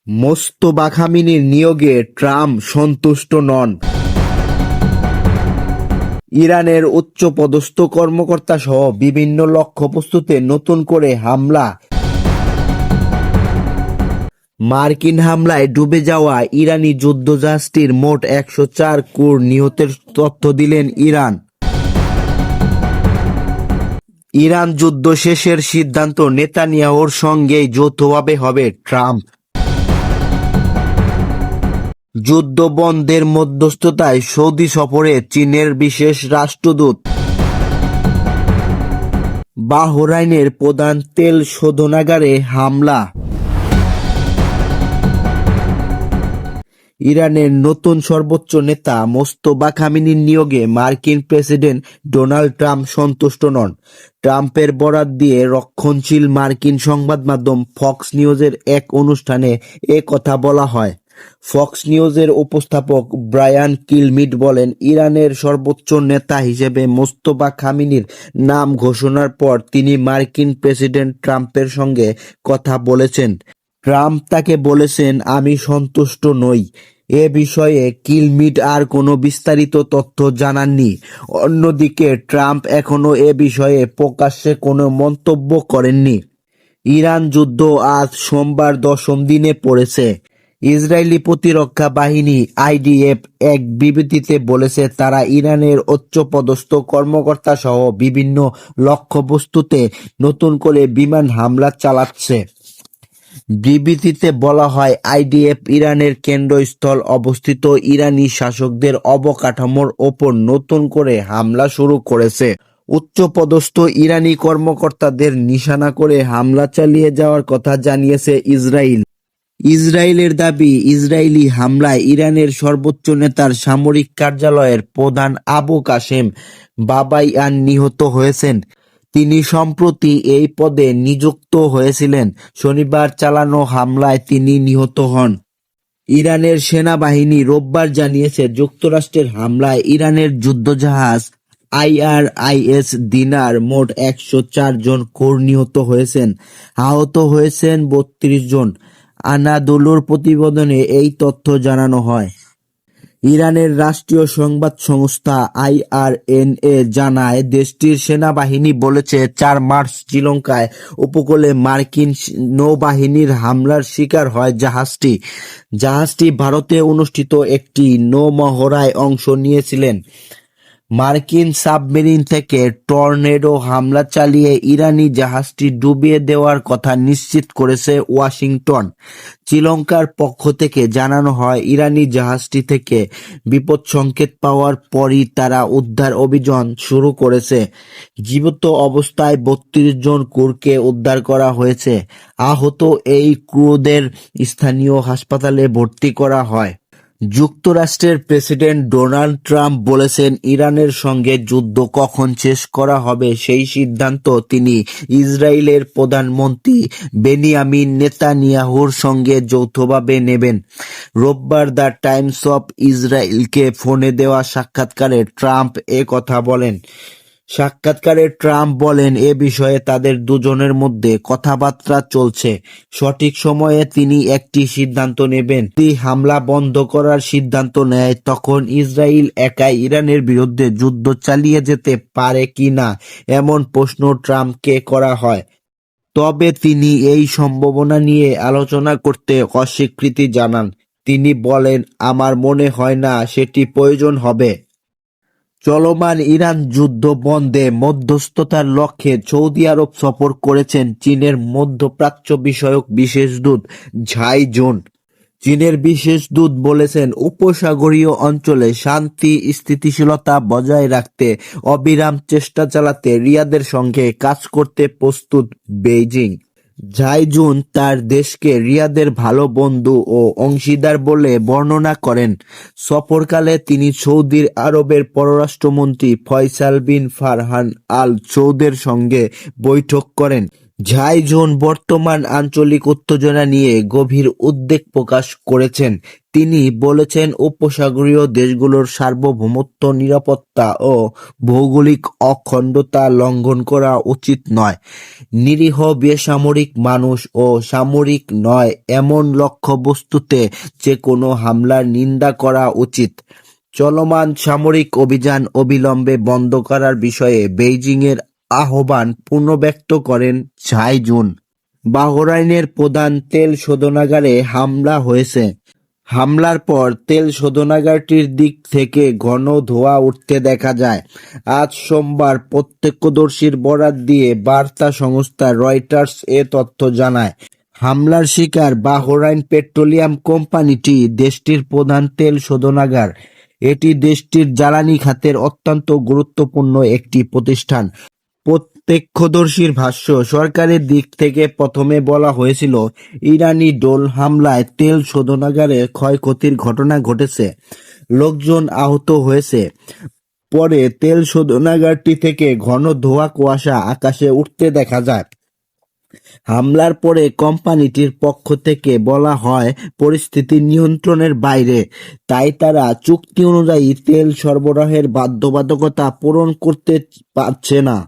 মোস্তফা খামেনির নিয়োগে ট্রাম্প সন্তুষ্ট নন। ইরানের উচ্চপদস্থ কর্মকর্তাসহ বিভিন্ন লক্ষ্যবস্তুতে নতুন করে হামলা। মার্কিন হামলায় ডুবে যাওয়া ইরানি যুদ্ধজাহাজটির মোট ১০৪ ক্রু নিহতের তথ্য দিলেন ইরান। ইরান যুদ্ধ শেষের সিদ্ধান্ত নেতানিয়াহুর সঙ্গেই যৌথভাবে হবে ট্রাম্প। যুদ্ধ বন্ধের মধ্যস্থতায় সৌদি সফরে চীনের বিশেষ রাষ্ট্রদূত। বাহরাইনের প্রধান তেল শোধনাগারে হামলা। ইরানের নতুন সর্বোচ্চ নেতা মোস্তফা খামেনির নিয়োগে মার্কিন প্রেসিডেন্ট ডোনাল্ড ট্রাম্প সন্তুষ্ট নন। ট্রাম্পের বরাত দিয়ে রক্ষণশীল মার্কিন সংবাদ মাধ্যম ফক্স নিউজের এক অনুষ্ঠানে এ কথা বলা হয়। ফক্স নিউজের উপস্থাপক ব্রায়ান কিলমিড বলেন, ইরানের সর্বোচ্চ নেতা হিসেবে মোস্তফা খামেনির নাম ঘোষণার পর তিনি মার্কিন প্রেসিডেন্ট ট্রাম্পের সঙ্গে কথা বলেছেন। ট্রাম্প তাকে বলেছেন, আমি সন্তুষ্ট নই। এ বিষয়ে কিলমিড আর কোনো বিস্তারিত তথ্য জানাননি। অন্যদিকে ট্রাম্প এখনো এ বিষয়ে প্রকাশ্যে কোনো মন্তব্য করেননি। ইরান যুদ্ধ আজ সোমবার ১০ম দিনে পড়েছে। ইসরায়েলি প্রতিরক্ষা বাহিনী আইডিএফ এক বিবৃতিতে বলেছে, তারা ইরানের উচ্চপদস্থ কর্মকর্তা সহ বিভিন্ন লক্ষ্যবস্তুতে নতুন করে বিমান হামলা চালাচ্ছে। বিবৃতিতে বলা হয়, আইডিএফ ইরানের কেন্দ্রস্থল অবস্থিত ইরানি শাসকদের অবকাঠামোর ওপর নতুন করে হামলা শুরু করেছে। উচ্চপদস্থ ইরানি কর্মকর্তাদের নিশানা করে হামলা চালিয়ে যাওয়ার কথা জানিয়েছে ইসরায়েল। ইসরায়েলের দাবি, ইসরায়েলি হামলায় ইরানের সর্বোচ্চ নেতার সামরিক কার্যালয়ের প্রধান আবু কাসেম বাবাইয়ান নিহত হয়েছেন। তিনি সম্প্রতি এই পদে নিযুক্ত হয়েছিলেন। শনিবার চালানো হামলায় তিনি নিহত হন। ইরানের সেনাবাহিনী রোববার জানিয়েছে, যুক্তরাষ্ট্রের হামলায় ইরানের যুদ্ধজাহাজ আইআরআইএস দিনার মোট ১০৪ জন ক্রু নিহত হয়েছেন। আহত হয়েছেন ৩২ জন। আনাদোলুর প্রতিবেদনে এই তথ্য জানানো হয়। ইরানের রাষ্ট্রীয় সংবাদ সংস্থা আইআরএনএ জানায়, দেশটির সেনাবাহিনী বলেছে, ৪ মার্চ শ্রীলঙ্কায় উপকূলে মার্কিন নৌবাহিনীর হামলার শিকার হয় জাহাজটি। জাহাজটি ভারতে অনুষ্ঠিত একটি নৌমহড়ায় অংশ নিয়েছিলেন। মার্কিন সাবমেরিন থেকে টর্নেডো হামলা চালিয়ে ইরানি জাহাজটি ডুবিয়ে দেওয়ার কথা নিশ্চিত করেছে ওয়াশিংটন। শ্রীলঙ্কার পক্ষ থেকে জানানো হয়, ইরানি জাহাজটি থেকে বিপদসংকেত পাওয়ার পরই তারা উদ্ধার অভিযান শুরু করেছে। জীবিত অবস্থায় ৩২ জন ক্রুকে উদ্ধার করা হয়েছে। আহত এই ক্রুদের স্থানীয় হাসপাতালে ভর্তি করা হয়। যুক্তরাষ্ট্রের প্রেসিডেন্ট ডোনাল্ড ট্রাম্প বলেছেন, ইরানের সঙ্গে যুদ্ধ কখন শেষ করা হবে সেই সিদ্ধান্ত তিনি ইসরায়েলের প্রধানমন্ত্রী বেনিয়ামিন নেতানিয়াহুর সঙ্গে যৌথভাবে নেবেন। রোববার দ্য টাইমস অফ ইসরায়েলকে ফোনে দেওয়া সাক্ষাৎকারে ট্রাম্প এ কথা বলেন। সাক্ষাৎকারে ট্রাম্প বলেন, এ বিষয়ে তাদের দুজনের মধ্যে কথাবার্তা চলছে। সঠিক সময়ে তিনি একটি সিদ্ধান্ত নেবেন। যদি হামলা বন্ধ করার সিদ্ধান্ত নেয়, তখন ইসরায়েল একাই ইরানের বিরুদ্ধে যুদ্ধ চালিয়ে যেতে পারে কিনা এমন প্রশ্ন ট্রাম্পকে করা হয়। তবে তিনি এই সম্ভাবনা নিয়ে আলোচনা করতে অস্বীকৃতি জানান। তিনি বলেন, আমার মনে হয় না সেটি প্রয়োজন হবে। চলমান ইরান যুদ্ধ বন্ধে মধ্যস্থতার লক্ষ্যে সৌদি আরব সফর করেছেন চীনের মধ্যপ্রাচ্য বিষয়ক বিশেষ দূত ঝাই জুন। চীনের বিশেষ দূত বলেছেন, উপসাগরীয় অঞ্চলে শান্তি স্থিতিশীলতা বজায় রাখতে অবিরাম চেষ্টা চালাতে রিয়াদের সঙ্গে কাজ করতে প্রস্তুত বেইজিং। ঝাই জুন তার দেশকে রিয়াদের ভালো বন্ধু ও অংশীদার বলে বর্ণনা করেন। সফরকালে তিনি সৌদি আরবের পররাষ্ট্রমন্ত্রী ফয়সাল বিন ফারহান আল সৌদের সঙ্গে বৈঠক করেন। ঝাই জুন বর্তমান আঞ্চলিক উত্তেজনা নিয়ে গভীর উদ্বেগ প্রকাশ করেছেন। তিনি বলেছেন, উপসাগরীয় দেশগুলোর সার্বভৌমত্ব, নিরাপত্তা ও ভৌগোলিক অখণ্ডতা লঙ্ঘন করা উচিত নয়। নিরীহ বেসামরিক মানুষ ও সামরিক নয় এমন লক্ষ্যবস্তুতে যে কোনো হামলার নিন্দা করা উচিত। চলমান সামরিক অভিযান অবিলম্বে বন্ধ করার বিষয়ে বেইজিংয়ের আহ্বান পুনর্ব্যক্ত করেন ঝাই জুন। বাহরাইনের প্রধান তেল শোধনাগারে হামলা হয়েছে। হামলার পর তেল শোধনাগারটির দিক থেকে ঘন ধোঁয়া উঠতে দেখা যায়। আজ সোমবার প্রত্যক্ষদর্শীর বরাত দিয়ে বার্তা সংস্থা রয়টার্স এ তথ্য জানায়। হামলার শিকার বাহরাইন পেট্রোলিয়াম কোম্পানিটি দেশটির প্রধান তেল শোধনাগার। এটি দেশটির জ্বালানি খাতের অত্যন্ত গুরুত্বপূর্ণ একটি প্রতিষ্ঠান। প্রত্যক্ষদর্শীর ভাষ্য, সরকারের দিক থেকে প্রথমে বলা হয়েছিল ইরানি ড্রোন হামলায় তেল শোধনাগারে ক্ষয়ক্ষতির ঘটনা ঘটেছে, লোকজন আহত হয়েছে। পরে তেল শোধনাগারটি থেকে ঘন ধোঁয়া কুয়াশা আকাশে উঠতে দেখা যায়। হামলার পরে কোম্পানিটির পক্ষ থেকে বলা হয় পরিস্থিতি নিয়ন্ত্রণের বাইরে, তাই তারা চুক্তি অনুযায়ী তেল সরবরাহের বাধ্যবাধকতা পূরণ করতে পারছে না।